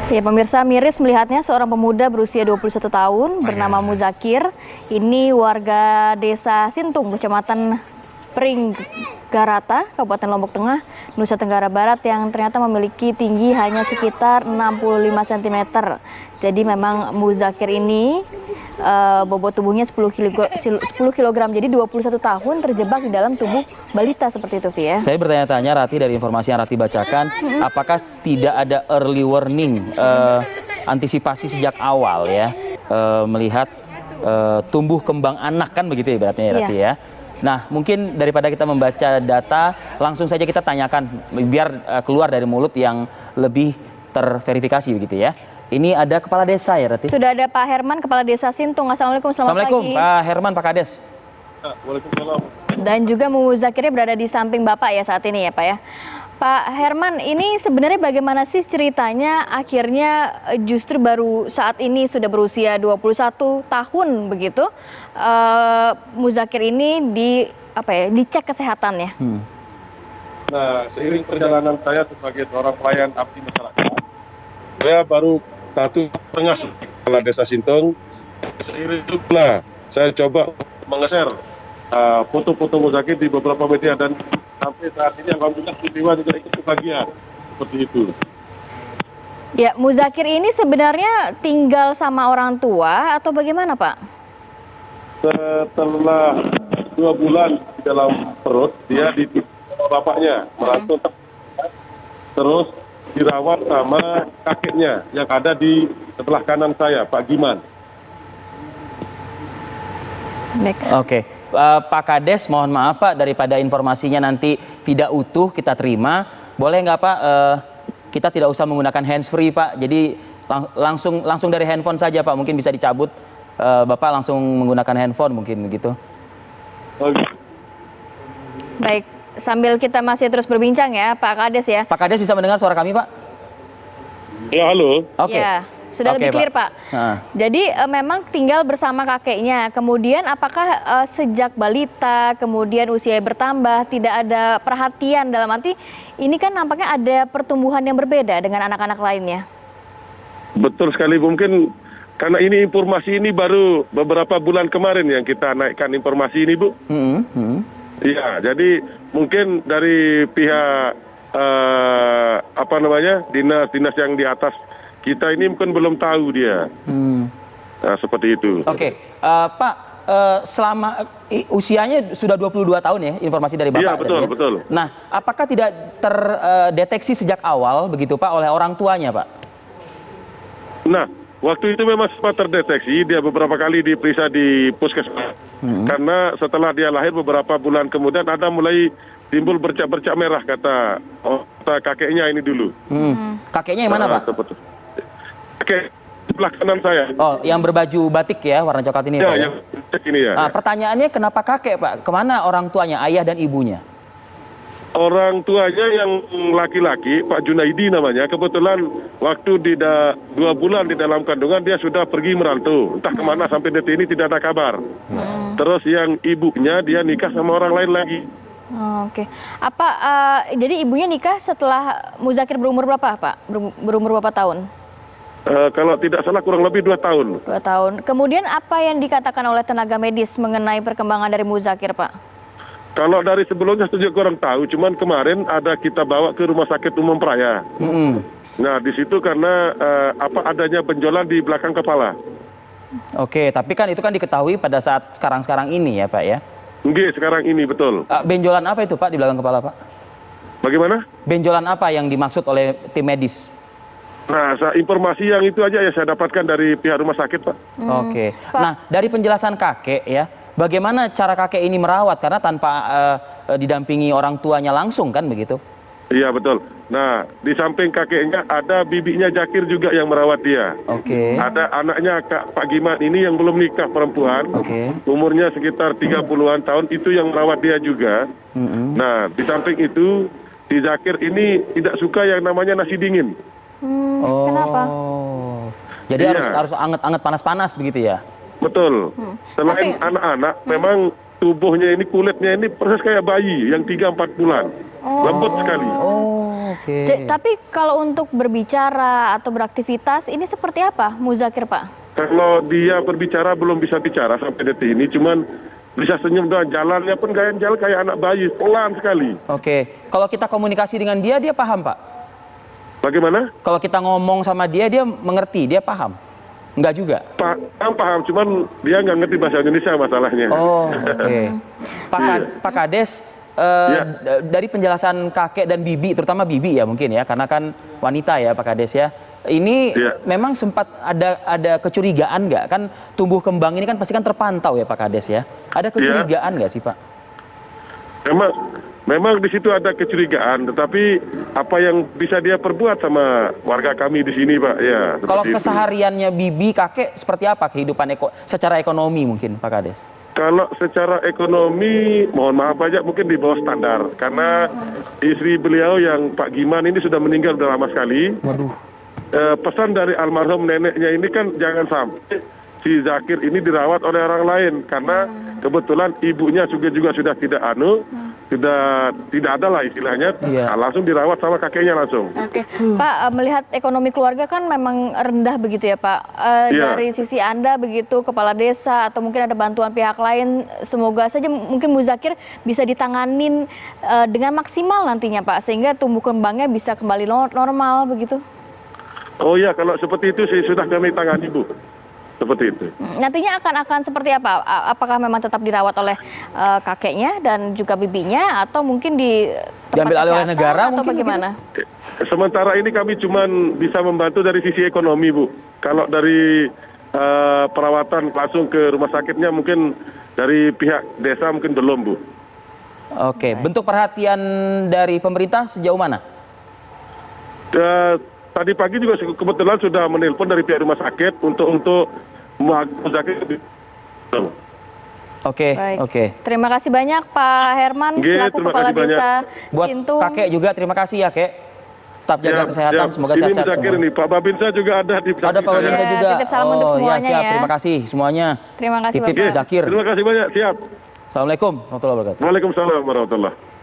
Ya pemirsa, miris melihatnya seorang pemuda berusia 21 tahun bernama Muzakir. Ini warga desa Sintung, kecamatan Pringgarata, Kabupaten Lombok Tengah, Nusa Tenggara Barat yang ternyata memiliki tinggi hanya sekitar 65 cm. Jadi memang Muzakir ini bobot tubuhnya 10 kg, jadi 21 tahun terjebak di dalam tubuh balita seperti itu, ya. Saya bertanya-tanya, Rati, dari informasi yang Rati bacakan, apakah tidak ada early warning, antisipasi sejak awal ya, melihat tumbuh kembang anak kan begitu ya ibaratnya ya, Rati ya. Nah, mungkin daripada kita membaca data, langsung saja kita tanyakan biar keluar dari mulut yang lebih terverifikasi begitu ya. Ini ada kepala desa ya, Rati? Sudah ada Pak Herman, kepala desa Sintung. Assalamualaikum, selamat Assalamualaikum, pagi. Pak Herman, Pak Kades. Waalaikumsalam. Dan juga Muzakirnya berada di samping Bapak ya saat ini ya, Pak ya. Pak Herman, ini sebenarnya bagaimana sih ceritanya akhirnya justru baru saat ini sudah berusia 21 tahun begitu, Muzakir ini dicek kesehatannya? Nah, seiring perjalanan saya sebagai seorang pelayan abdi masyarakat, saya baru satu tengah kepala desa Sintung. Seiring itu saya coba meng-share foto-foto Muzakir di beberapa media, dan sampai saat ini alhamdulillah peristiwa juga ikut bahagia seperti itu. Ya, Muzakir ini sebenarnya tinggal sama orang tua atau bagaimana, Pak? Setelah 2 bulan di dalam perut, dia di bapaknya merantau, terus dirawat sama kakeknya yang ada di sebelah kanan saya, Pak Giman. Oke, Pak Kades, mohon maaf Pak, daripada informasinya nanti tidak utuh kita terima, boleh nggak Pak, kita tidak usah menggunakan handsfree Pak, jadi langsung dari handphone saja Pak, mungkin bisa dicabut, Bapak langsung menggunakan handphone mungkin begitu. Baik, sambil kita masih terus berbincang ya Pak Kades ya. Pak Kades bisa mendengar suara kami Pak? Ya, halo. Oke. Ya. Sudah lebih clear Pak. Jadi memang tinggal bersama kakeknya. Kemudian apakah sejak balita, kemudian usia bertambah, tidak ada perhatian, dalam arti ini kan nampaknya ada pertumbuhan yang berbeda dengan anak-anak lainnya? Betul sekali, mungkin karena ini informasi ini baru beberapa bulan kemarin yang kita naikkan informasi ini, Bu. Iya, jadi mungkin dari pihak dinas yang di atas kita ini mungkin belum tahu dia. Nah, seperti itu. Oke, Pak, selama usianya sudah 22 tahun ya, informasi dari Bapak. Iya, betul, ya? betul. Nah, apakah tidak terdeteksi sejak awal begitu Pak oleh orang tuanya, Pak? Nah, waktu itu memang sempat terdeteksi, dia beberapa kali diperiksa di puskesmas. Karena setelah dia lahir beberapa bulan kemudian ada mulai timbul bercak-bercak merah, kata kakeknya ini dulu. Kakeknya yang mana Pak? Kakek sebelah kanan saya. Oh, yang berbaju batik ya, warna coklat ini Ya, Pak ya? yang ini ya. Nah, pertanyaannya kenapa kakek Pak? Kemana orang tuanya, ayah dan ibunya? Orang tuanya yang laki-laki, Pak Junaidi namanya, kebetulan waktu 2 bulan di dalam kandungan dia sudah pergi merantau. Entah kemana sampai detik ini tidak ada kabar. Terus yang ibunya dia nikah sama orang lain lagi. Oke. Jadi ibunya nikah setelah Muzakir berumur berapa Pak? Berumur berapa tahun? Kalau tidak salah kurang lebih 2 tahun. 2 tahun. Kemudian apa yang dikatakan oleh tenaga medis mengenai perkembangan dari Muzakir, Pak? Kalau dari sebelumnya saya kurang tahu, cuman kemarin ada kita bawa ke Rumah Sakit Umum Praia. Nah, di situ karena adanya benjolan di belakang kepala. Oke, tapi kan itu kan diketahui pada saat sekarang ini ya Pak ya? Nggih, sekarang ini betul. Benjolan apa itu Pak di belakang kepala Pak? Bagaimana? Benjolan apa yang dimaksud oleh tim medis? Nah, informasi yang itu aja ya saya dapatkan dari pihak rumah sakit, Pak. Oke. Nah, dari penjelasan kakek ya, bagaimana cara kakek ini merawat? Karena tanpa didampingi orang tuanya langsung kan begitu? Iya, betul. Nah, di samping kakeknya ada bibinya Zakir juga yang merawat dia. Oke. Ada anaknya Pak Giman ini yang belum nikah, perempuan. Oke. Umurnya sekitar 30-an tahun, itu yang merawat dia juga. Nah, di samping itu, si Zakir ini tidak suka yang namanya nasi dingin. Kenapa? Jadi harus anget-anget panas-panas begitu ya? Betul. Selain anak-anak, memang tubuhnya ini, kulitnya ini persis kayak bayi yang 3-4 bulan. Lembut sekali. Oke. Tapi kalau untuk berbicara atau beraktivitas ini seperti apa, Muzakir, Pak? Kalau dia berbicara belum bisa bicara sampai detik ini, cuman bisa senyum doang. Jalannya pun jalan kayak anak bayi, pelan sekali. Oke. Kalau kita komunikasi dengan dia paham, Pak? Bagaimana? Kalau kita ngomong sama dia mengerti, dia paham? Enggak juga? Paham, cuman dia nggak ngerti bahasa Indonesia masalahnya. Oh, oke. Pak Kades, dari penjelasan kakek dan bibi, terutama bibi ya mungkin ya, karena kan wanita ya Pak Kades ya. Ini memang sempat ada kecurigaan nggak? Kan tumbuh kembang ini kan pasti kan terpantau ya Pak Kades ya. Ada kecurigaan nggak sih Pak? Memang di situ ada kecurigaan, tetapi apa yang bisa dia perbuat sama warga kami di sini, Pak? Ya. Kalau kesehariannya bibi kakek seperti apa kehidupan secara ekonomi mungkin Pak Kades? Kalau secara ekonomi, mohon maaf aja mungkin di bawah standar, karena istri beliau yang Pak Giman ini sudah meninggal sudah lama sekali. Waduh. Pesan dari almarhum neneknya ini kan jangan sampai si Zakir ini dirawat oleh orang lain, karena kebetulan ibunya juga sudah sudah tidak ada lah istilahnya, langsung dirawat sama kakeknya langsung. Oke, Pak, melihat ekonomi keluarga kan memang rendah begitu ya Pak. Dari sisi Anda begitu, kepala desa atau mungkin ada bantuan pihak lain, semoga saja mungkin Muzakir bisa ditanganin dengan maksimal nantinya Pak, sehingga tumbuh kembangnya bisa kembali normal begitu. Oh ya, kalau seperti itu sih sudah kami tangani Bu. Seperti itu. Nantinya akan seperti apa? Apakah memang tetap dirawat oleh kakeknya dan juga bibinya, atau mungkin diambil alih oleh negara atau mungkin bagaimana? Sementara ini kami cuma bisa membantu dari sisi ekonomi Bu. Kalau dari perawatan langsung ke rumah sakitnya mungkin dari pihak desa mungkin belum Bu. Oke, bentuk perhatian dari pemerintah sejauh mana? Tadi pagi juga kebetulan sudah menelpon dari pihak rumah sakit untuk Muzakir. Oke. Terima kasih banyak Pak Herman selaku Kepala Desa Buat Sintung. kakek juga terima kasih ya Kek. Tetap jaga kesehatan, semoga sehat-sehat semua. Ini Pak Babinsa juga ada di Ada Pak Babinsa juga. Titip salam untuk semuanya siap. ya. Terima kasih semuanya. Terima kasih Titip Bapak. Zakir. Terima kasih banyak, siap. Assalamualaikum warahmatullahi wabarakatuh. Waalaikumsalam warahmatullahi.